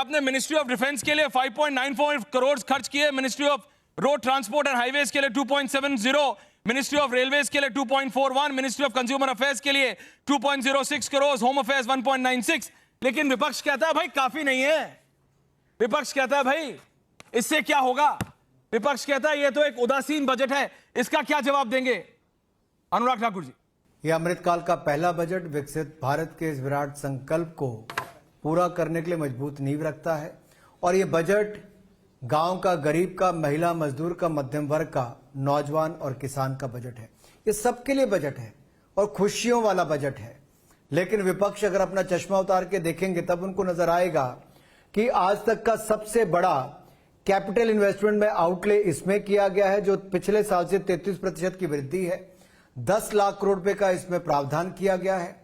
आपने ministry of defence के लिए 5.94 करोड़ खर्च किए, ministry of road transport and highways के लिए 2.70, मिनिस्ट्री ऑफ रेलवेज के लिए 2.41, मिनिस्ट्री ऑफ कंज्यूमर अफेयर्स के लिए 2.06 करोड़, होम अफेयर्स 1.96। लेकिन विपक्ष कहता है भाई काफी नहीं है। विपक्ष कहता है भाई इससे क्या होगा। विपक्ष कहता है ये तो एक उदासीन बजट है। इसका क्या जवाब देंगे अनुराग ठाकुर जी? यह अमृतकाल का पहला बजट विकसित भारत के इस विराट संकल्प को पूरा करने के लिए मजबूत नींव रखता है। और यह बजट गांव का, गरीब का, महिला, मजदूर का, मध्यम वर्ग का, नौजवान और किसान का बजट है। ये सबके लिए बजट है और खुशियों वाला बजट है। लेकिन विपक्ष अगर अपना चश्मा उतार के देखेंगे तब उनको नजर आएगा कि आज तक का सबसे बड़ा कैपिटल इन्वेस्टमेंट में आउटले इसमें किया गया है, जो पिछले साल से 33% की वृद्धि है। 10 लाख करोड़ रुपए का इसमें प्रावधान किया गया है।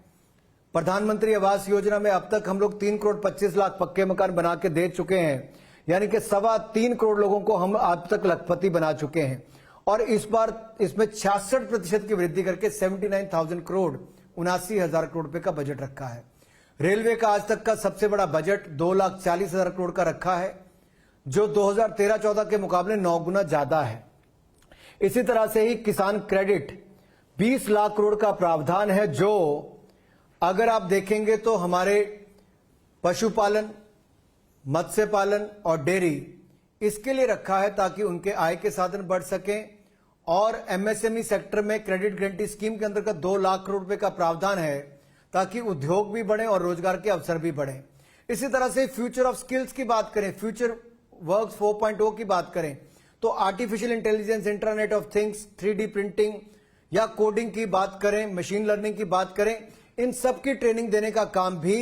प्रधानमंत्री आवास योजना में अब तक हम लोग 3 करोड़ 25 लाख पक्के मकान बना के दे चुके हैं, यानी कि 3.25 करोड़ लोगों को हम अब तक लखपति बना चुके हैं। और इस बार इसमें 66% की वृद्धि करके 79,000 करोड़ 79,000 करोड़ रुपए का बजट रखा है। रेलवे का आज तक का सबसे बड़ा बजट 2,40,000 करोड़ का रखा है, जो 2013-14 के मुकाबले 9 गुना ज्यादा है। इसी तरह से ही किसान क्रेडिट 20 लाख करोड़ का प्रावधान है, जो अगर आप देखेंगे तो हमारे पशुपालन, मत्स्य पालन और डेयरी इसके लिए रखा है ताकि उनके आय के साधन बढ़ सकें। और एमएसएमई सेक्टर में क्रेडिट गारंटी स्कीम के अंतर्गत 2 लाख करोड़ रुपए का प्रावधान है ताकि उद्योग भी बढ़े और रोजगार के अवसर भी बढ़े। इसी तरह से फ्यूचर ऑफ स्किल्स की बात करें, फ्यूचर वर्क्स 4.0 की बात करें, तो artificial intelligence, internet of things, 3D printing या कोडिंग की बात करें, मशीन लर्निंग की बात करें, इन सब की ट्रेनिंग देने का काम भी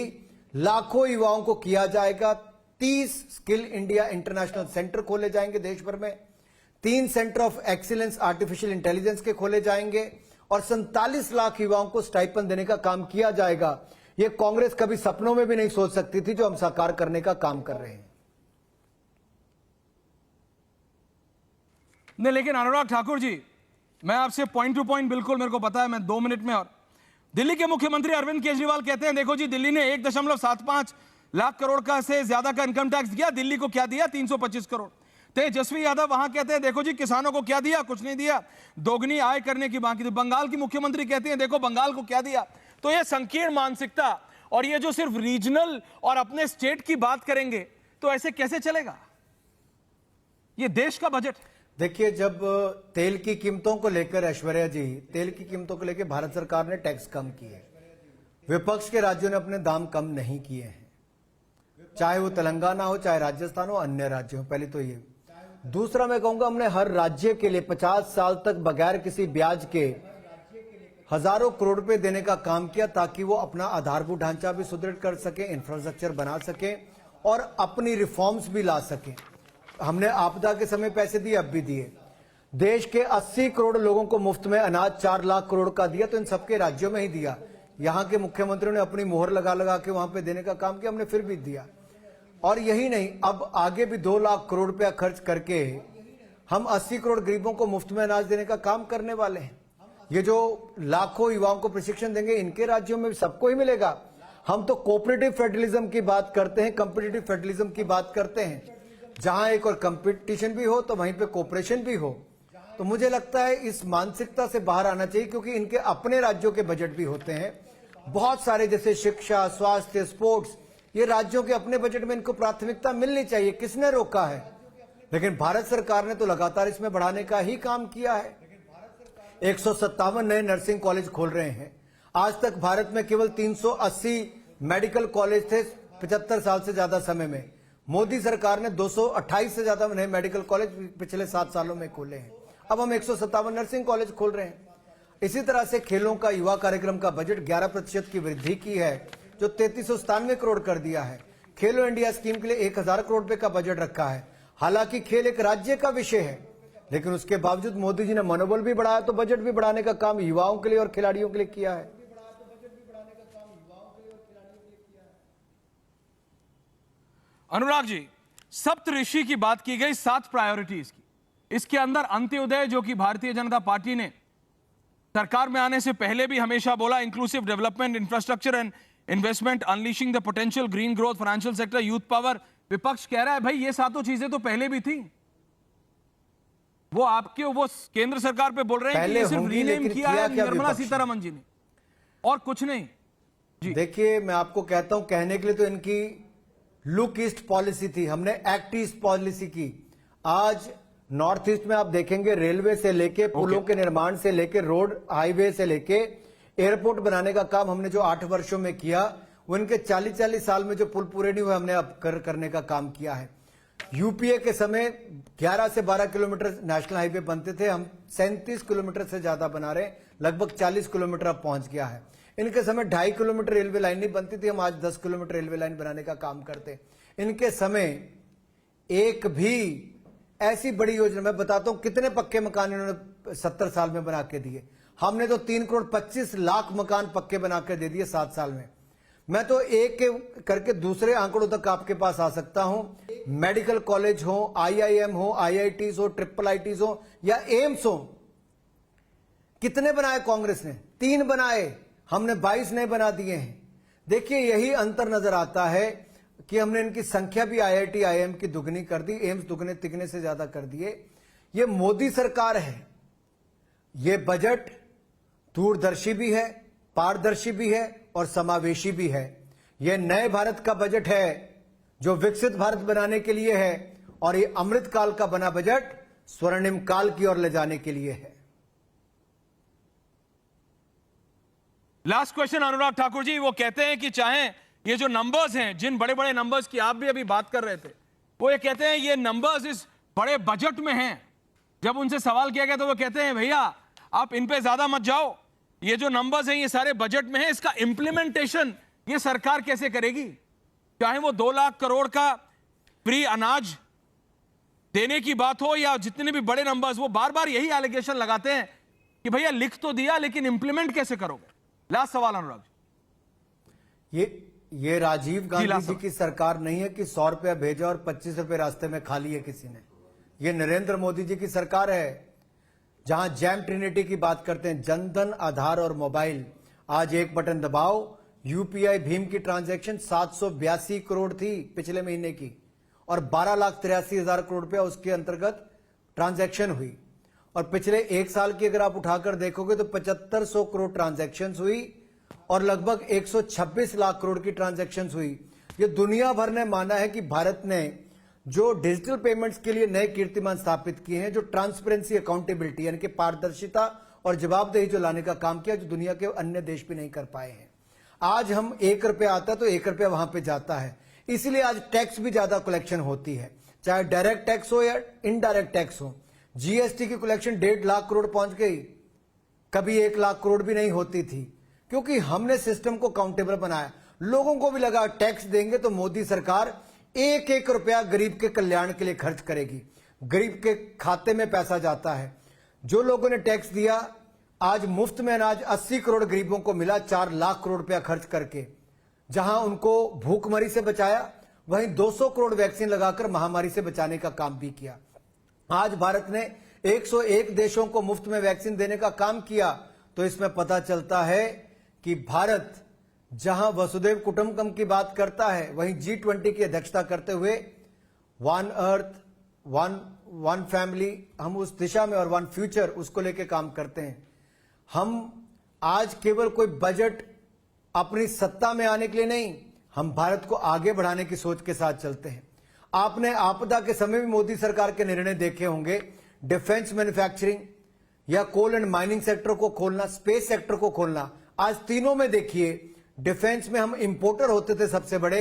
लाखों युवाओं को किया जाएगा। 30 स्किल इंडिया इंटरनेशनल सेंटर खोले जाएंगे देश भर में, 3 centre of excellence artificial intelligence के खोले जाएंगे और 47 लाख युवाओं को स्टाइपेंड देने का काम किया जाएगा। यह कांग्रेस कभी सपनों में भी नहीं सोच सकती थी, जो हम साकार करने का काम कर रहे हैं। नहीं, लेकिन अनुराग ठाकुर जी, मैं आपसे पॉइंट टू पॉइंट, बिल्कुल मेरे को पता है, मैं 2 मिनट में। और दिल्ली के मुख्यमंत्री अरविंद केजरीवाल कहते हैं देखो जी, दिल्ली ने 1.75 लाख करोड़ का से ज्यादा का इनकम टैक्स दिया, दिल्ली को क्या दिया? 325 करोड़। तेजस्वी यादव वहां कहते हैं देखो जी, किसानों को क्या दिया? कुछ नहीं दिया, दोगुनी आय करने की बाकी थी। बंगाल की मुख्यमंत्री कहते हैं देखो बंगाल को क्या दिया। तो ये संकीर्ण मानसिकता और ये जो सिर्फ रीजनल और अपने स्टेट की बात करेंगे तो ऐसे कैसे चलेगा? ये देश का बजट। देखिए, जब तेल की कीमतों को लेकर, ऐश्वर्या जी, तेल की कीमतों को लेकर भारत सरकार ने टैक्स कम किए, विपक्ष के राज्यों ने अपने दाम कम नहीं किए हैं, चाहे वो तेलंगाना हो, चाहे राजस्थान हो, अन्य राज्य हो। पहले तो ये। दूसरा, मैं कहूंगा हमने हर राज्य के लिए 50 साल तक बगैर किसी ब्याज के हजारों करोड़ रुपए देने का काम किया ताकि वो अपना आधारभूत ढांचा भी सुदृढ़ कर सके, इंफ्रास्ट्रक्चर बना सके और अपनी रिफॉर्म्स भी ला सके। हमने आपदा के समय पैसे दिए, अब भी दिए। देश के 80 करोड़ लोगों को मुफ्त में अनाज 4 लाख करोड़ का दिया, तो इन सबके राज्यों में ही दिया। यहां के मुख्यमंत्रियों ने अपनी मोहर लगा लगा के वहां पे देने का काम किया, हमने फिर भी दिया। और यही नहीं, अब आगे भी 2 लाख करोड़ रुपया खर्च करके हम 80 करोड़ गरीबों को मुफ्त में अनाज देने का काम करने वाले हैं। ये जो लाखों युवाओं को प्रशिक्षण देंगे, इनके राज्यों में सबको ही मिलेगा। हम तो कोऑपरेटिव फेडरलिज्म की बात करते हैं, कंपिटिटिव फेडरलिज्म की बात करते हैं। जहां एक और कंपटीशन भी हो तो वहीं पे कोऑपरेशन भी हो। तो मुझे लगता है इस मानसिकता से बाहर आना चाहिए, क्योंकि इनके अपने राज्यों के बजट भी होते हैं बहुत सारे, जैसे शिक्षा, स्वास्थ्य, स्पोर्ट्स, ये राज्यों के अपने बजट में इनको प्राथमिकता मिलनी चाहिए। किसने रोका है? लेकिन भारत सरकार ने तो लगातार इसमें बढ़ाने का ही काम किया है। 157 नए नर्सिंग कॉलेज खोल रहे हैं। आज तक भारत में केवल 380 मेडिकल कॉलेज थे 75 साल से ज्यादा समय में। मोदी सरकार ने 228 से ज्यादा नए मेडिकल कॉलेज पिछले 7 सालों में खोले हैं। अब हम 157 नर्सिंग कॉलेज खोल रहे हैं। इसी तरह से खेलों का, युवा कार्यक्रम का बजट 11% की वृद्धि की है, जो 3397 करोड़ कर दिया है। खेलो इंडिया स्कीम के लिए 1000 करोड़ रुपए का बजट रखा है। हालांकि खेल एक राज्य का विषय है, लेकिन उसके बावजूद मोदी जी ने मनोबल भी बढ़ाया, तो बजट भी बढ़ाने का काम युवाओं के लिए और खिलाड़ियों के लिए किया है। अनुराग जी, सप्तऋषि की बात की गई, 7 प्रायोरिटीज की। इसके अंदर अंत्योदय, जो कि भारतीय जनता पार्टी ने सरकार में आने से पहले भी हमेशा बोला, inclusive development, infrastructure and investment, unleashing the potential, green growth, financial sector, youth power, विपक्ष कह रहा है भाई ये सातों चीजें तो पहले भी थी। वो आपके वो केंद्र सरकार पे बोल रहे हैं कि ये सिर्फ रीनेम किया है निर्मला सीतारमण जी ने और कुछ नहीं। देखिए, मैं आपको कहता हूं, कहने के लिए तो इनकी लुक ईस्ट पॉलिसी थी, हमने एक्ट ईस्ट पॉलिसी की। आज नॉर्थ ईस्ट में आप देखेंगे रेलवे से लेके पुलों के निर्माण से लेके रोड हाईवे से लेके एयरपोर्ट बनाने का काम हमने जो 8 वर्षों में किया, वो इनके 40-40 साल में जो पुल पूरे नहीं हुए हमने अब करने का काम किया है। यूपीए के समय 11 से 12 किलोमीटर नेशनल हाईवे बनते थे, हम 37 किलोमीटर से ज्यादा बना रहे, लगभग 40 किलोमीटर अब पहुंच गया है। इनके समय 2.5 किलोमीटर रेलवे लाइन नहीं बनती थी, हम आज 10 किलोमीटर रेलवे लाइन बनाने का काम करते। इनके समय एक भी ऐसी बड़ी योजना, मैं बताता हूं कितने पक्के मकान इन्होंने 70 साल में बना के दिए। हमने तो 3 करोड़ 25 लाख मकान पक्के बना के दे दिए 7 साल में। मैं तो एक के करके दूसरे आंकड़ों तक आपके पास आ सकता हूं। मेडिकल कॉलेज हो, आईआईएम हो, आईआईटीज हो, ट्रिपल आईटीज हो या एम्स हो, कितने बनाए कांग्रेस ने? 3 बनाए, हमने 22 नए बना दिए हैं। देखिए, यही अंतर नजर आता है कि हमने इनकी संख्या भी आईआईटी आईआईएम की दुगनी कर दी, एम्स दुगने तिगने से ज्यादा कर दिए। ये मोदी सरकार है। ये बजट दूरदर्शी भी है, पारदर्शी भी है और समावेशी भी है। यह नए भारत का बजट है जो विकसित भारत बनाने के लिए है, और ये अमृत काल का बना बजट स्वर्णिम काल की ओर ले जाने के लिए है। लास्ट क्वेश्चन अनुराग ठाकुर जी, वो कहते हैं कि चाहे ये जो नंबर्स हैं, जिन बड़े बड़े नंबर्स की आप भी अभी बात कर रहे थे, वो ये कहते हैं ये नंबर्स इस बड़े बजट में हैं। जब उनसे सवाल किया गया तो वो कहते हैं भैया आप इन पे ज्यादा मत जाओ, ये जो नंबर्स हैं ये सारे बजट में हैं, इसका इंप्लीमेंटेशन ये सरकार कैसे करेगी? चाहे वो 2 लाख करोड़ का फ्री अनाज देने की बात हो या जितने भी बड़े नंबर्स, वो बार बार यही एलिगेशन लगाते हैं कि भैया लिख तो दिया लेकिन इंप्लीमेंट कैसे करोगे? लास्ट सवाल अनुराग जी, ये राजीव गांधी जी की सरकार नहीं है कि 100 रुपया भेजा और 25 रुपए रास्ते में खा लिए किसी ने। ये नरेंद्र मोदी जी की सरकार है, जहां जैम ट्रिनिटी की बात करते हैं, जनधन, आधार और मोबाइल। आज एक बटन दबाओ, यूपीआई भीम की ट्रांजैक्शन 782 करोड़ थी पिछले महीने की, और 12,83,000 करोड़ रुपया उसके अंतर्गत ट्रांजैक्शन हुई। और पिछले 1 साल की अगर आप उठाकर देखोगे तो 7500 करोड़ ट्रांजैक्शन हुई और लगभग 126 लाख करोड़ की ट्रांजैक्शन हुई। ये दुनिया भर ने माना है कि भारत ने जो डिजिटल पेमेंट्स के लिए नए कीर्तिमान स्थापित किए हैं, जो ट्रांसपेरेंसी, अकाउंटेबिलिटी यानी कि पारदर्शिता और जवाबदेही जो लाने का काम किया, जो दुनिया के अन्य देश भी नहीं कर पाए हैं। आज हम 1 रुपया आता है तो 1 रुपया वहां पे जाता है, इसलिए आज टैक्स भी ज्यादा कलेक्शन होती है, चाहे डायरेक्ट टैक्स हो या इनडायरेक्ट टैक्स हो। जीएसटी की कलेक्शन 1.5 लाख करोड़ पहुंच गई, कभी 1 लाख करोड़ भी नहीं होती थी, क्योंकि हमने सिस्टम को काउंटेबल बनाया। लोगों को भी लगा टैक्स देंगे तो मोदी सरकार 1-1 रुपया गरीब के कल्याण के लिए खर्च करेगी, गरीब के खाते में पैसा जाता है। जो लोगों ने टैक्स दिया, आज मुफ्त में अनाज 80 करोड़ गरीबों को मिला 4 लाख करोड़ रुपया खर्च करके। जहां उनको भूखमरी से बचाया, वहीं 200 करोड़ वैक्सीन लगाकर महामारी से बचाने का काम भी किया। आज भारत ने 101 देशों को मुफ्त में वैक्सीन देने का काम किया। तो इसमें पता चलता है कि भारत जहां वसुधैव कुटुंबकम की बात करता है, वहीं G20 की अध्यक्षता करते हुए वन अर्थ वन फैमिली, हम उस दिशा में, और वन फ्यूचर, उसको लेके काम करते हैं। हम आज केवल कोई बजट अपनी सत्ता में आने के लिए नहीं, हम भारत को आगे बढ़ाने की सोच के साथ चलते हैं। आपने आपदा के समय भी मोदी सरकार के निर्णय देखे होंगे, डिफेंस मैन्युफैक्चरिंग या कोल एंड माइनिंग सेक्टर को खोलना, स्पेस सेक्टर को खोलना। आज तीनों में देखिए, डिफेंस में हम इंपोर्टर होते थे सबसे बड़े,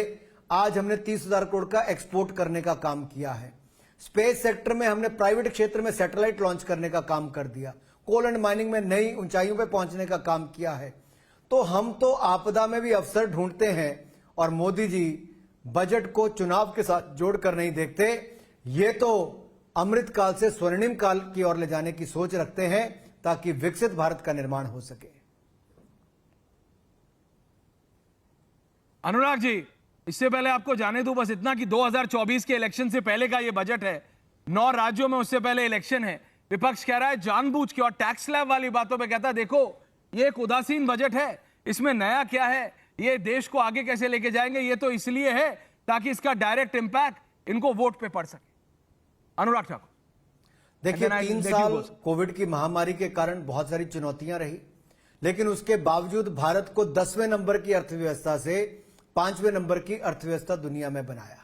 आज हमने 30,000 करोड़ का एक्सपोर्ट करने का काम किया है। स्पेस सेक्टर में हमने प्राइवेट क्षेत्र में सैटेलाइट लॉन्च करने का काम कर दिया। कोल एंड माइनिंग में नई ऊंचाइयों पर पहुंचने का काम किया है। तो हम तो आपदा में भी अवसर ढूंढते हैं, और मोदी जी बजट को चुनाव के साथ जोड़कर नहीं देखते। ये तो अमृत काल से स्वर्णिम काल की ओर ले जाने की सोच रखते हैं, ताकि विकसित भारत का निर्माण हो सके। अनुराग जी, इससे पहले आपको जाने दूं बस इतना कि 2024 के इलेक्शन से पहले का ये बजट है, 9 राज्यों में उससे पहले इलेक्शन है। विपक्ष कह रहा है जानबूझ के, और टैक्स स्लैब वाली बातों पे कहता है देखो ये एक उदासीन बजट है, इसमें नया क्या है, ये देश को आगे कैसे लेके जाएंगे, ये तो इसलिए है ताकि इसका डायरेक्ट इंपैक्ट इनको वोट पे पड़ सके। अनुराग ठाकुर। देखिए, And then I 3 let you साल go, sir. कोविड की महामारी के कारण बहुत सारी चुनौतियां रही, लेकिन उसके बावजूद भारत को 10वें नंबर की अर्थव्यवस्था से 5वें नंबर की अर्थव्यवस्था दुनिया में बनाया।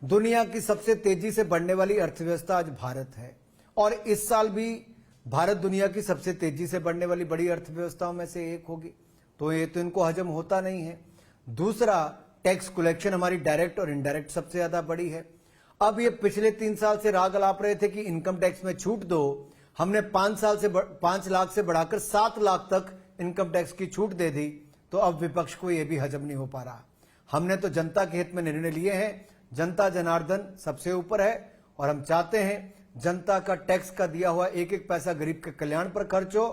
दुनिया की सबसे तेजी से बढ़ने वाली अर्थव्यवस्था आज भारत है, और इस साल भी भारत दुनिया की सबसे तेजी से बढ़ने वाली बड़ी अर्थव्यवस्थाओं में से एक होगी। तो ये तो इनको हजम होता नहीं है। दूसरा, टैक्स कलेक्शन हमारी डायरेक्ट और इनडायरेक्ट सबसे ज्यादा बड़ी है। अब ये पिछले 3 साल से राग अलाप रहे थे कि इनकम टैक्स में छूट दो, हमने 5 लाख से बढ़ाकर 7 लाख तक इनकम टैक्स की छूट दे दी, तो अब विपक्ष को यह भी हजम नहीं हो पा रहा। हमने तो जनता के हित में निर्णय लिए हैं, जनता जनार्दन सबसे ऊपर है, और हम चाहते हैं जनता का टैक्स का दिया हुआ एक एक पैसा गरीब के कल्याण पर खर्च हो,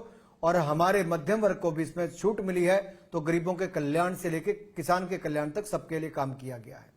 और हमारे मध्यम वर्ग को भी इसमें छूट मिली है, तो गरीबों के कल्याण से लेकर किसान के कल्याण तक सबके लिए काम किया गया है।